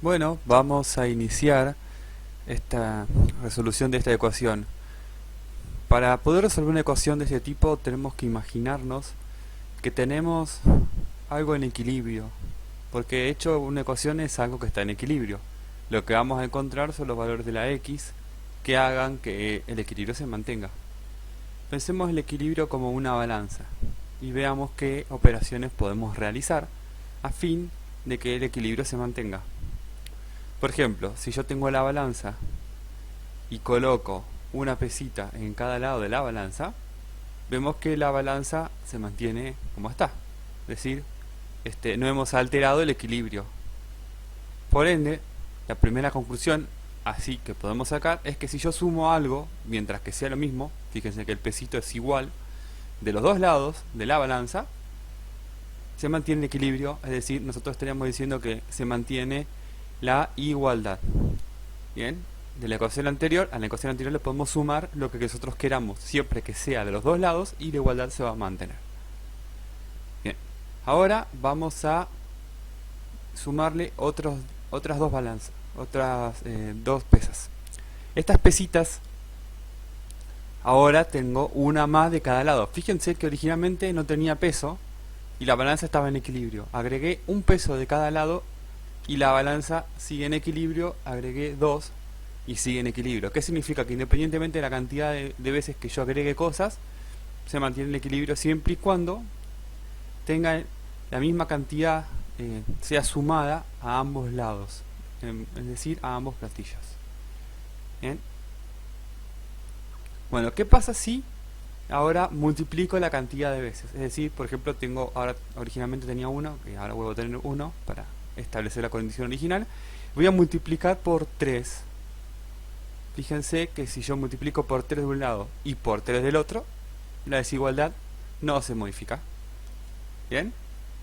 Bueno, vamos a iniciar esta resolución de esta ecuación. Para poder resolver una ecuación de este tipo tenemos que imaginarnos que tenemos algo en equilibrio, porque de hecho una ecuación es algo que está en equilibrio. Lo que vamos a encontrar son los valores de la x que hagan que el equilibrio se mantenga. Pensemos el equilibrio como una balanza y veamos qué operaciones podemos realizar a fin de que el equilibrio se mantenga. Por ejemplo, si yo tengo la balanza y coloco una pesita en cada lado de la balanza, vemos que la balanza se mantiene como está. Es decir, no hemos alterado el equilibrio. Por ende, la primera conclusión así que podemos sacar es que si yo sumo algo, mientras que sea lo mismo, fíjense que el pesito es igual de los dos lados de la balanza, se mantiene el equilibrio, es decir, nosotros estaríamos diciendo que se mantiene la igualdad. Bien, de la ecuación anterior a la ecuación anterior le podemos sumar lo que nosotros queramos, siempre que sea de los dos lados, y la igualdad se va a mantener. Bien, ahora vamos a sumarle otras dos balanzas, otras dos pesas. Estas pesitas, ahora tengo una más de cada lado. Fíjense que originalmente no tenía peso y la balanza estaba en equilibrio. Agregué un peso de cada lado y la balanza sigue en equilibrio, agregué dos y sigue en equilibrio. ¿Qué significa? Que independientemente de la cantidad de veces que yo agregue cosas, se mantiene el equilibrio siempre y cuando tenga la misma cantidad, sea sumada a ambos lados, es decir, a ambos platillos. ¿Bien? Bueno, ¿qué pasa si ahora multiplico la cantidad de veces? Es decir, por ejemplo, ahora originalmente tenía uno, que ahora vuelvo a tener uno para establecer la condición original. Voy a multiplicar por 3. Fíjense que si yo multiplico por 3 de un lado y por 3 del otro, la desigualdad no se modifica. ¿Bien?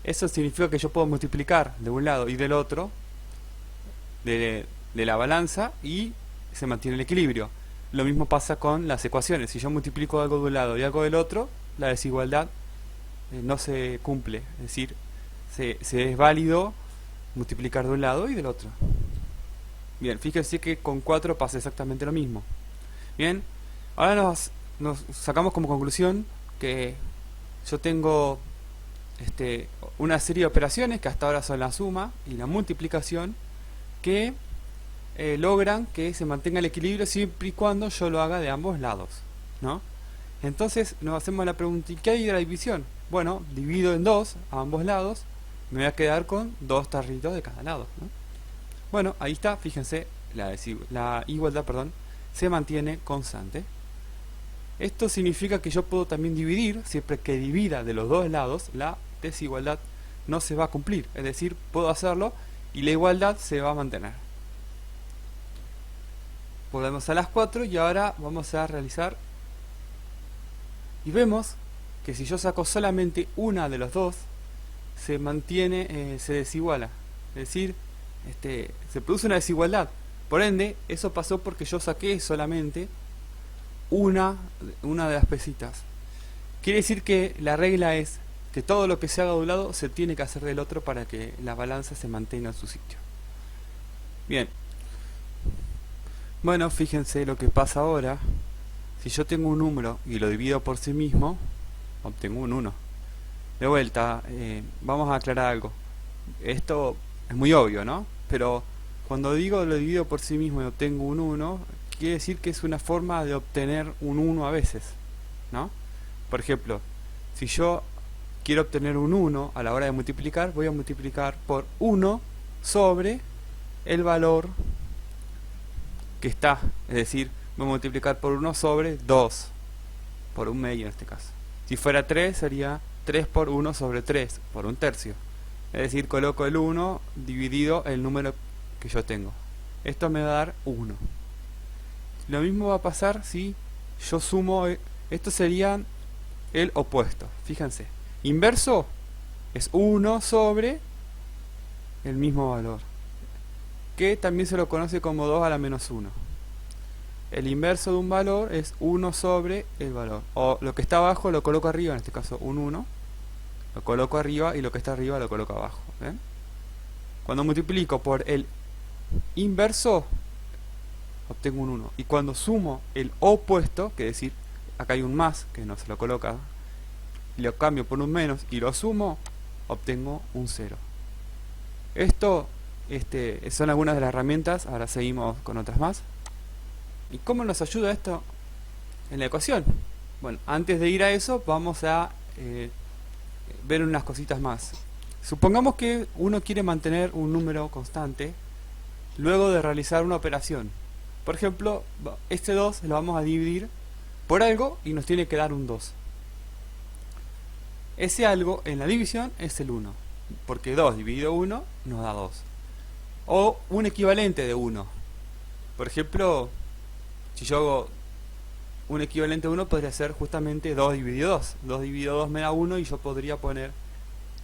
Eso significa que yo puedo multiplicar de un lado y del otro de la balanza y se mantiene el equilibrio. Lo mismo pasa con las ecuaciones. Si yo multiplico algo de un lado y algo del otro, la desigualdad no se cumple. Es decir, se es válido multiplicar de un lado y del otro. Bien, fíjense que con 4 pasa exactamente lo mismo. Bien, ahora nos sacamos como conclusión que yo tengo una serie de operaciones que hasta ahora son la suma y la multiplicación que logran que se mantenga el equilibrio siempre y cuando yo lo haga de ambos lados, ¿no? Entonces nos hacemos la pregunta, ¿y qué hay de la división? Bueno, divido en dos a ambos lados, me voy a quedar con dos tarritos de cada lado, ¿no? Bueno, ahí está, fíjense, la igualdad, perdón, se mantiene constante. Esto significa que yo puedo también dividir, siempre que divida de los dos lados, la desigualdad no se va a cumplir, es decir, puedo hacerlo y la igualdad se va a mantener. Volvemos a las 4 y ahora vamos a realizar y vemos que si yo saco solamente una de los dos, se mantiene, se desiguala, es decir, se produce una desigualdad. Por ende, eso pasó porque yo saqué solamente una de las pesitas. Quiere decir que la regla es que todo lo que se haga de un lado se tiene que hacer del otro para que la balanza se mantenga en su sitio. Bien. Bueno, fíjense lo que pasa ahora. Si yo tengo un número y lo divido por sí mismo, obtengo un 1. De vuelta, vamos a aclarar algo. Esto es muy obvio, ¿no? Pero cuando digo lo divido por sí mismo y obtengo un 1, quiere decir que es una forma de obtener un 1 a veces, ¿no? Por ejemplo, si yo quiero obtener un 1 a la hora de multiplicar, voy a multiplicar por 1 sobre el valor que está, es decir, voy a multiplicar por 1 sobre 2, por un medio en este caso. Si fuera 3 sería 3 por 1 sobre 3, por un tercio. Es decir, coloco el 1 dividido el número que yo tengo. Esto me va a dar 1. Lo mismo va a pasar si yo sumo, esto sería el opuesto, fíjense. Inverso es 1 sobre el mismo valor, que también se lo conoce como 2 a la menos 1. El inverso de un valor es 1 sobre el valor. O lo que está abajo lo coloco arriba, en este caso un 1. Lo coloco arriba y lo que está arriba lo coloco abajo. ¿Ven? Cuando multiplico por el inverso, obtengo un 1. Y cuando sumo el opuesto, que es decir, acá hay un más, que no se lo coloca, lo cambio por un menos y lo sumo, obtengo un 0. Esto son algunas de las herramientas, ahora seguimos con otras más. ¿Y cómo nos ayuda esto en la ecuación? Bueno, antes de ir a eso, vamos a ver unas cositas más. Supongamos que uno quiere mantener un número constante luego de realizar una operación. Por ejemplo, este 2 lo vamos a dividir por algo y nos tiene que dar un 2. Ese algo en la división es el 1, porque 2 dividido 1 nos da 2. O un equivalente de 1. Por ejemplo, si yo hago un equivalente de 1, podría ser justamente 2 dividido 2. 2 dividido 2 me da 1 y yo podría poner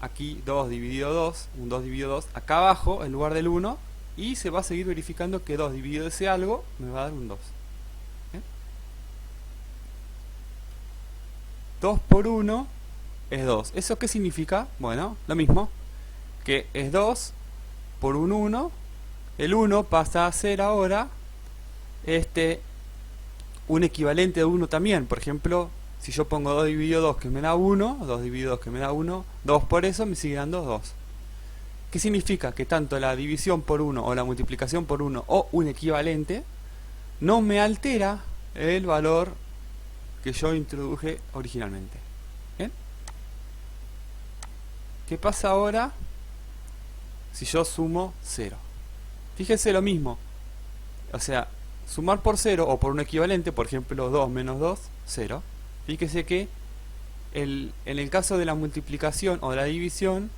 aquí 2 dividido 2, un 2 dividido 2, acá abajo en lugar del 1, y se va a seguir verificando que 2 dividido ese algo me va a dar un 2. 2 por 1 es 2. ¿Eso qué significa? Bueno, lo mismo, que es 2 por un 1, el 1 pasa a ser ahora un equivalente de 1 también. Por ejemplo, si yo pongo 2 dividido 2 que me da 1, 2 dividido 2 que me da 1, 2 por eso me sigue dando 2. ¿Qué significa? Que tanto la división por 1 o la multiplicación por 1 o un equivalente no me altera el valor que yo introduje originalmente. ¿Bien? ¿Qué pasa ahora si yo sumo 0? Fíjense lo mismo. O sea, sumar por 0 o por un equivalente, por ejemplo 2 menos 2, 0. Fíjese que en el caso de la multiplicación o de la división,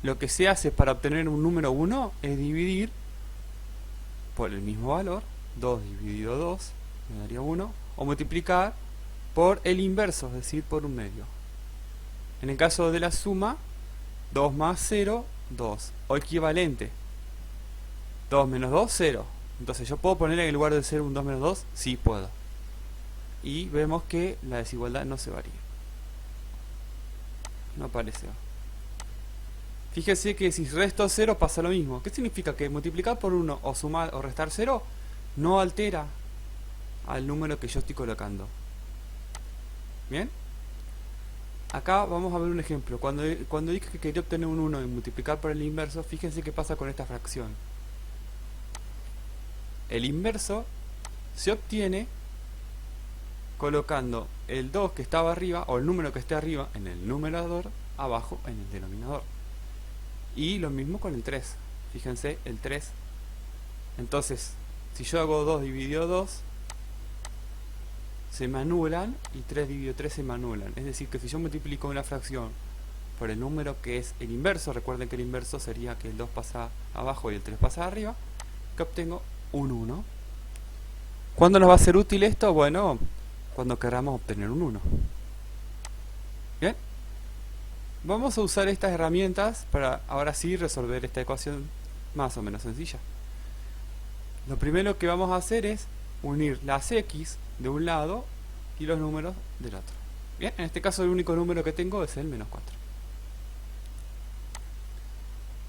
lo que se hace para obtener un número 1 es dividir por el mismo valor, 2 dividido 2 me daría 1, o multiplicar por el inverso, es decir, por un medio. En el caso de la suma, 2 más 0, 2, o equivalente, 2 menos 2, 0. Entonces yo puedo poner en el lugar de 0 un 2 menos 2, sí puedo. Y vemos que la desigualdad no se varía. No aparece. Fíjese que si resto 0 pasa lo mismo. ¿Qué significa? Que multiplicar por 1 o sumar o restar 0 no altera al número que yo estoy colocando. ¿Bien? Acá vamos a ver un ejemplo. Cuando dije que quería obtener un 1 y multiplicar por el inverso, fíjense qué pasa con esta fracción. El inverso se obtiene colocando el 2 que estaba arriba, o el número que esté arriba, en el numerador, abajo en el denominador. Y lo mismo con el 3. Fíjense, el 3. Entonces, si yo hago 2 dividido 2, se me anulan, y 3 dividido 3 se me anulan. Es decir, que si yo multiplico una fracción por el número que es el inverso, recuerden que el inverso sería que el 2 pasa abajo y el 3 pasa arriba, que obtengo un 1. ¿Cuándo nos va a ser útil esto? Bueno, cuando queramos obtener un 1. ¿Bien? Vamos a usar estas herramientas para ahora sí resolver esta ecuación más o menos sencilla. Lo primero que vamos a hacer es unir las x de un lado y los números del otro. Bien, en este caso el único número que tengo es el menos 4.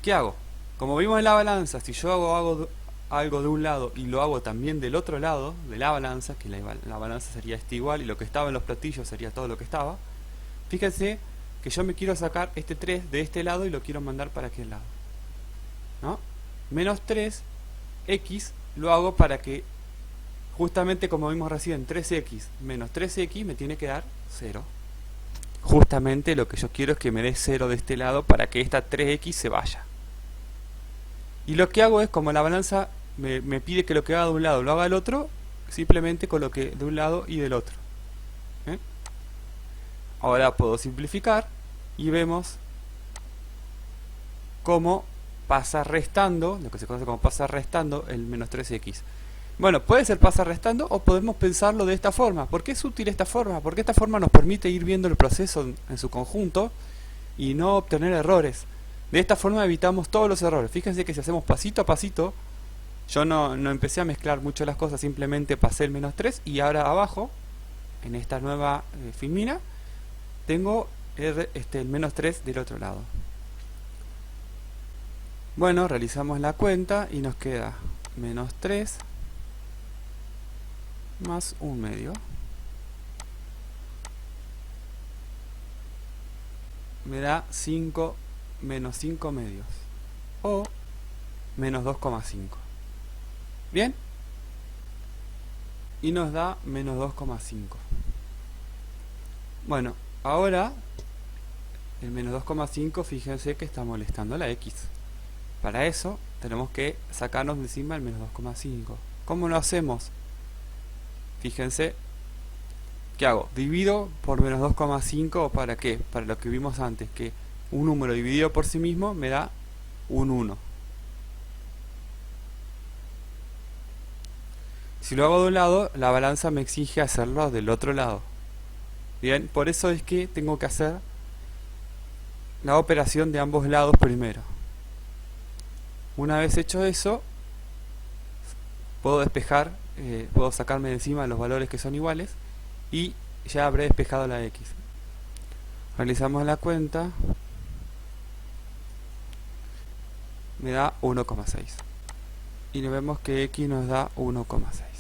¿Qué hago? Como vimos en la balanza, si yo hago algo de un lado y lo hago también del otro lado de la balanza, que la balanza sería igual y lo que estaba en los platillos sería todo lo que estaba, fíjense que yo me quiero sacar este 3 de este lado y lo quiero mandar para aquel lado, ¿no? Menos 3x lo hago para que, justamente como vimos recién, 3x menos 3x me tiene que dar 0. Justamente lo que yo quiero es que me dé 0 de este lado para que esta 3x se vaya. Y lo que hago es, como la balanza me pide que lo que haga de un lado lo haga del otro, simplemente coloqué de un lado y del otro. ¿Bien? Ahora puedo simplificar y vemos cómo pasa restando, lo que se conoce como pasa restando el menos 3x. Bueno, puede ser pasa restando o podemos pensarlo de esta forma. ¿Por qué es útil esta forma? Porque esta forma nos permite ir viendo el proceso en su conjunto y no obtener errores. De esta forma evitamos todos los errores. Fíjense que si hacemos pasito a pasito, yo no empecé a mezclar mucho las cosas, simplemente pasé el menos 3 y ahora abajo, en esta nueva filmina, tengo el menos 3 del otro lado. Bueno, realizamos la cuenta y nos queda menos 3 más 1/2. Me da 5 menos 5/2 o menos 2,5. Bien, y nos da menos 2,5. Bueno, ahora el menos 2,5, fíjense que está molestando la x. Para eso tenemos que sacarnos de encima el menos 2,5. ¿Cómo lo hacemos? Fíjense, ¿qué hago? Divido por menos 2,5. ¿Para qué? Para lo que vimos antes, que un número dividido por sí mismo me da un 1. Si lo hago de un lado, la balanza me exige hacerlo del otro lado. Bien, por eso es que tengo que hacer la operación de ambos lados primero. Una vez hecho eso, puedo despejar, puedo sacarme de encima los valores que son iguales y ya habré despejado la x. Realizamos la cuenta, me da 1,6 y nos vemos que x nos da 1,6.